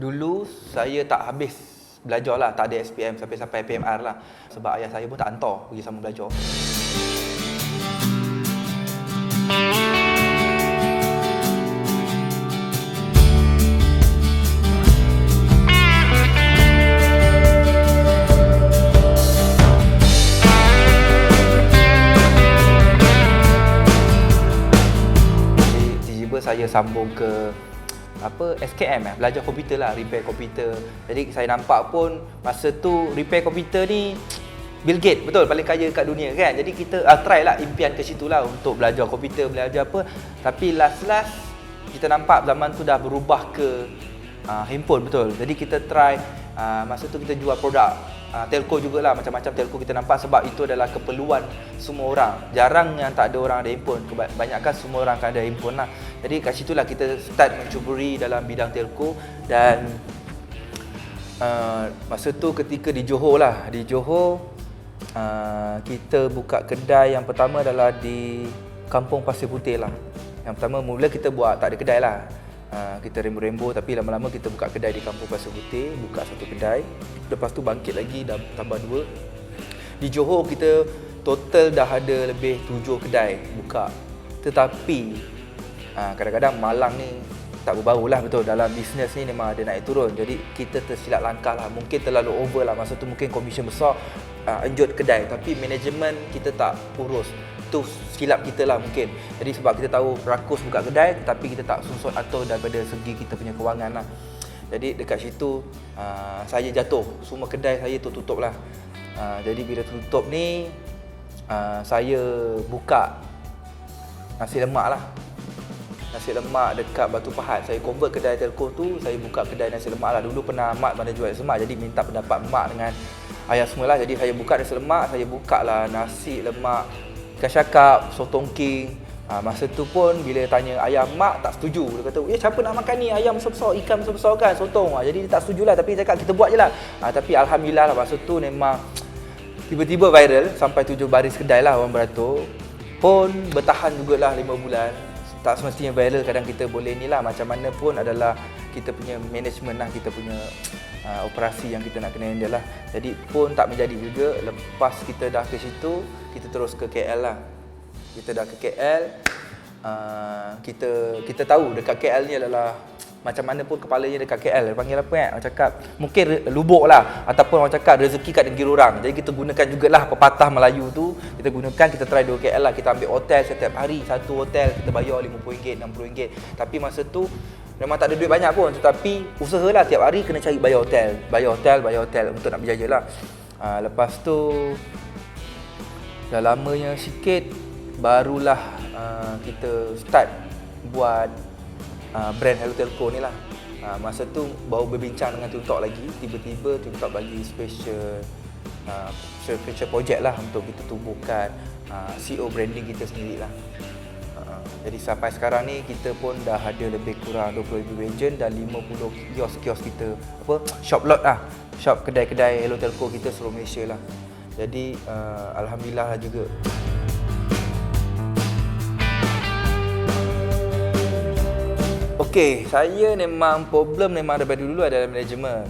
Dulu saya tak habis belajar lah, tak ada SPM sampai PMR lah. Sebab ayah saya pun tak hantar pergi sama belajar. Tiba-tiba saya sambung ke SKM belajar komputer lah, repair komputer. Jadi saya nampak pun masa tu repair komputer ni Bill Gates betul paling kaya kat dunia kan. Jadi kita try lah impian ke situ lah untuk belajar komputer, belajar apa. Tapi last kita nampak zaman tu dah berubah ke handphone betul. Jadi kita try masa tu kita jual produk telco jugalah, macam-macam telco kita nampak sebab itu adalah keperluan semua orang. Jarang yang tak ada orang ada handphone, kebanyakan semua orang akan ada handphone lah. Jadi kat situlah kita start mencuburi dalam bidang telco. Dan masa tu ketika di Johor lah, di Johor kita buka kedai yang pertama adalah di Kampung Pasir Putih lah. Yang pertama mula kita buat tak ada kedai lah. Kita rembo-rembo tapi lama-lama kita buka kedai di Kampung Pasir Putih, buka satu kedai. Lepas tu bangkit lagi dah tambah 2. Di Johor kita total dah ada lebih 7 kedai buka. Tetapi kadang-kadang malang ni tak berbau lah betul. Dalam bisnes ni memang ada naik turun. Jadi kita tersilap langkah lah. Mungkin terlalu over lah. Masa tu mungkin komisen besar enjot kedai. Tapi manajemen kita tak urus. Itu silap kita lah mungkin. Jadi sebab kita tahu rakus buka kedai tapi kita tak sunsut atur daripada segi kita punya kewangan lah. Jadi dekat situ saya jatuh. Semua kedai saya tutup lah. Jadi bila tutup ni saya buka nasi lemak lah. Nasi lemak dekat Batu Pahat. Saya convert kedai telco tu, saya buka kedai nasi lemak lah. Dulu pernah mak mana jual nasi lemak, jadi minta pendapat mak dengan ayah semua lah. Jadi saya buka nasi lemak, saya buka lah nasi lemak ikan syakap, sotong king. Masa tu pun bila tanya ayah, mak tak setuju. Dia kata, siapa nak makan ni, ayam besar-besar, ikan besar-besar kan, sotong. Jadi dia tak setuju lah, tapi dia cakap kita buat je lah. Tapi Alhamdulillah lah, masa tu memang tiba-tiba viral. Sampai 7 baris kedai lah orang beratur. Pun bertahan jugalah 5 bulan. Tak semestinya viral, kadang kita boleh ni lah. Macam mana pun adalah kita punya management lah, kita punya operasi yang kita nak kena handle lah. Jadi pun tak menjadi juga. Lepas kita dah ke situ, kita terus ke KL lah. Kita dah ke KL, kita tahu dekat KL ni adalah macam mana pun kepalanya dekat KL. Dia panggil apa orang cakap, mungkin lubuk lah, ataupun orang cakap rezeki kat negeri orang. Jadi kita gunakan jugalah pepatah Melayu tu. Kita gunakan, kita try dulu KL lah. Kita ambil hotel setiap hari, satu hotel kita bayar RM50, RM60. Tapi masa tu memang tak ada duit banyak pun, tetapi usahalah tiap hari kena cari bayar hotel untuk nak berjaya lah. Lepas tu dah lamanya sikit, barulah kita start buat brand Hello Telco ni lah. Masa tu baru berbincang dengan Tuntok lagi. Tiba-tiba Tuntok bagi special project lah untuk kita tumbuhkan CEO branding kita sendiri lah. Jadi sampai sekarang ni kita pun dah ada lebih kurang 20,000 agent dan 50 kios-kios kita, shop lot lah, shop kedai-kedai Hello Telco kita seluruh Malaysia lah. Jadi Alhamdulillah lah juga. Okey, saya memang problem daripada dulu adalah manajemen.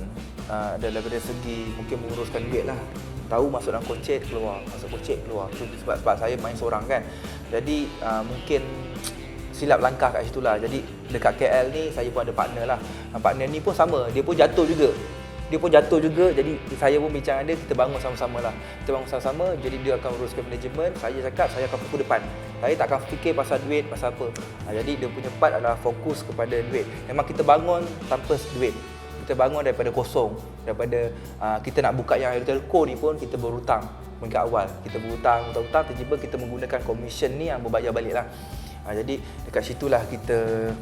Daripada segi mungkin menguruskan duit lah. Tahu masuk dalam kocek keluar, masuk kocek keluar. Sebab saya main seorang kan. Jadi mungkin silap langkah kat situ lah. Jadi dekat KL ni saya pun ada partner lah. Partner ni pun sama, dia pun jatuh juga. Jadi saya pun bincang dengan dia, kita bangun sama-sama lah. Kita bangun sama-sama, jadi dia akan uruskan manajemen. Saya cakap, saya akan fokus depan. Saya tak akan fikir pasal duit, pasal apa. Jadi dia punya part adalah fokus kepada duit. Memang kita bangun tanpa duit. Kita bangun daripada kosong. Daripada kita nak buka yang telco ni pun kita berhutang. Mungkin awal kita berhutang, tiba-tiba kita menggunakan komisen ni yang berbayar balik lah. Jadi dekat situlah kita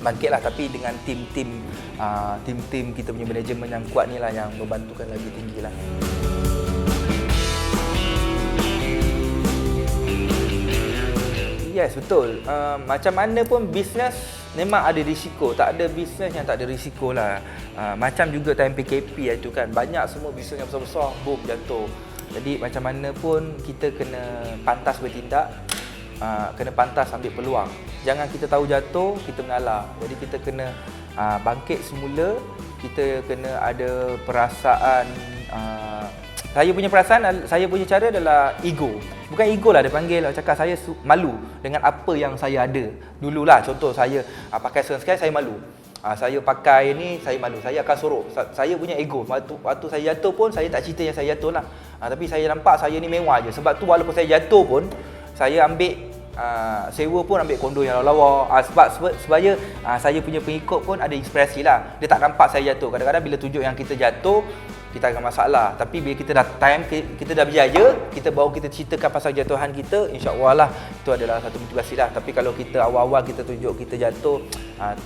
bangkit lah, tapi dengan tim-tim kita punya manajemen yang kuat ni lah yang membantukan lagi tinggi lah. Yes, betul. Macam mana pun bisnes memang ada risiko. Tak ada bisnes yang tak ada risiko lah. Macam juga time PKP itu kan, banyak semua bisnes yang besar-besar boom jatuh. Jadi macam mana pun kita kena pantas bertindak, kena pantas ambil peluang. Jangan kita tahu jatuh, kita mengalah. Jadi kita kena bangkit semula, kita kena ada perasaan, saya punya perasaan, saya punya cara adalah ego. Bukan ego lah dia panggil, cakap saya malu dengan apa yang saya ada. Dululah contoh saya pakai sekarang saya malu. Saya pakai ni saya malu, saya akan sorok. Saya punya ego. Waktu saya jatuh pun saya tak cerita yang saya jatuh lah. Tapi saya nampak saya ni mewah je. Sebab tu walaupun saya jatuh pun saya ambil sewa pun ambil kondo yang lawa. Sebab saya punya pengikut pun ada inspirasi lah. Dia tak nampak saya jatuh. Kadang-kadang bila tunjuk yang kita jatuh, kita akan masalah. Tapi bila kita dah time, kita dah berjaya, kita baru kita ceritakan pasal jatuhan kita, insya-Allah lah itu adalah satu motivasi lah. Tapi kalau kita awal-awal kita tunjuk kita jatuh,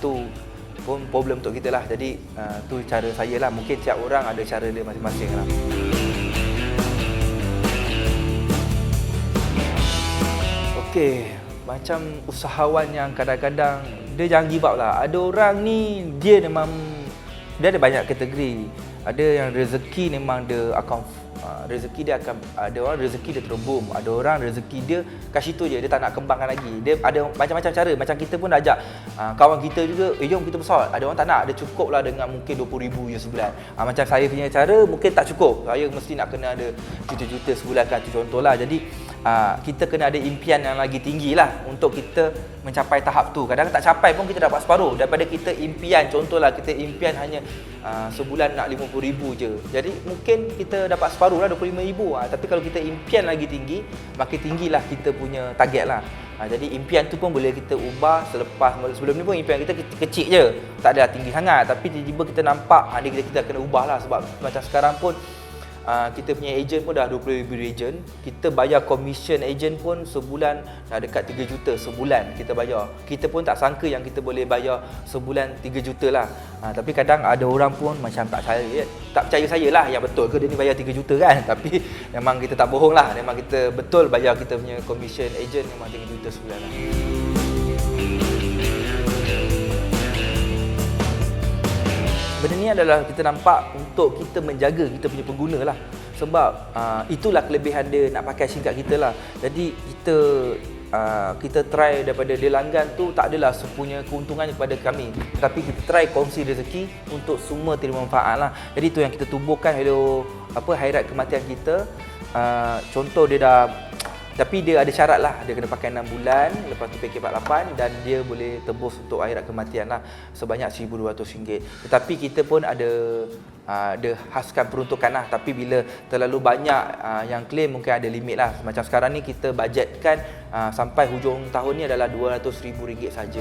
tu pun problem untuk kita lah. Jadi tu cara saya lah. Mungkin tiap orang ada cara dia masing-masing lah. Okey, macam usahawan yang kadang-kadang dia jangan give up lah. Ada orang ni dia memang dia ada banyak kategori. Ada yang rezeki memang dia akan rezeki dia akan, ada orang rezeki dia terus boom, ada orang rezeki dia kat situ je, dia tak nak kembangkan lagi. Dia ada macam-macam cara. Macam kita pun dah ajak kawan kita juga, jom kita besar. Ada orang tak nak, dia cukup lah dengan mungkin 20,000 je sebulan. Macam saya punya cara mungkin tak cukup. Saya mesti nak kena ada juta-juta sebulan kan, contohlah. Jadi kita kena ada impian yang lagi tinggi lah untuk kita mencapai tahap tu. Kadang tak capai pun kita dapat separuh daripada kita impian. Contohlah kita impian hanya sebulan nak 50,000 je. Jadi mungkin kita dapat separuh lah 25,000. Tapi kalau kita impian lagi tinggi, makin tinggilah kita punya target lah. Jadi impian tu pun boleh kita ubah sebelum ni pun impian kita kecil je, tak ada tinggi sangat. Tapi tiba-tiba kita nampak ni kita kena ubah lah. Sebab macam sekarang pun kita punya ejen pun dah 20,000 ejen. Kita bayar commission ejen pun sebulan dah dekat 3 juta sebulan kita bayar. Kita pun tak sangka yang kita boleh bayar sebulan 3 juta lah. Tapi kadang ada orang pun macam tak percaya saya lah yang betul ke dia ni bayar 3 juta kan. Tapi memang kita tak bohong lah. Memang kita betul bayar kita punya commission ejen memang 3 juta sebulan lah. Benda ni adalah kita nampak untuk kita menjaga kita punya pengguna lah. Sebab itulah kelebihan dia nak pakai SIM card kita lah. Jadi kita try daripada dia langgan tu tak adalah sepunya keuntungannya kepada kami, tapi kita try kongsi rezeki untuk semua terima manfaat lah. Jadi tu yang kita tubuhkan hairat kematian kita. Contoh dia dah, tapi dia ada syarat lah, dia kena pakai 6 bulan, lepas tu PK48 dan dia boleh tebus untuk akhirat kematian lah sebanyak RM1,200. Tetapi kita pun ada haskan peruntukan lah, tapi bila terlalu banyak yang claim mungkin ada limit lah. Macam sekarang ni kita bajetkan sampai hujung tahun ni adalah RM200,000 saja.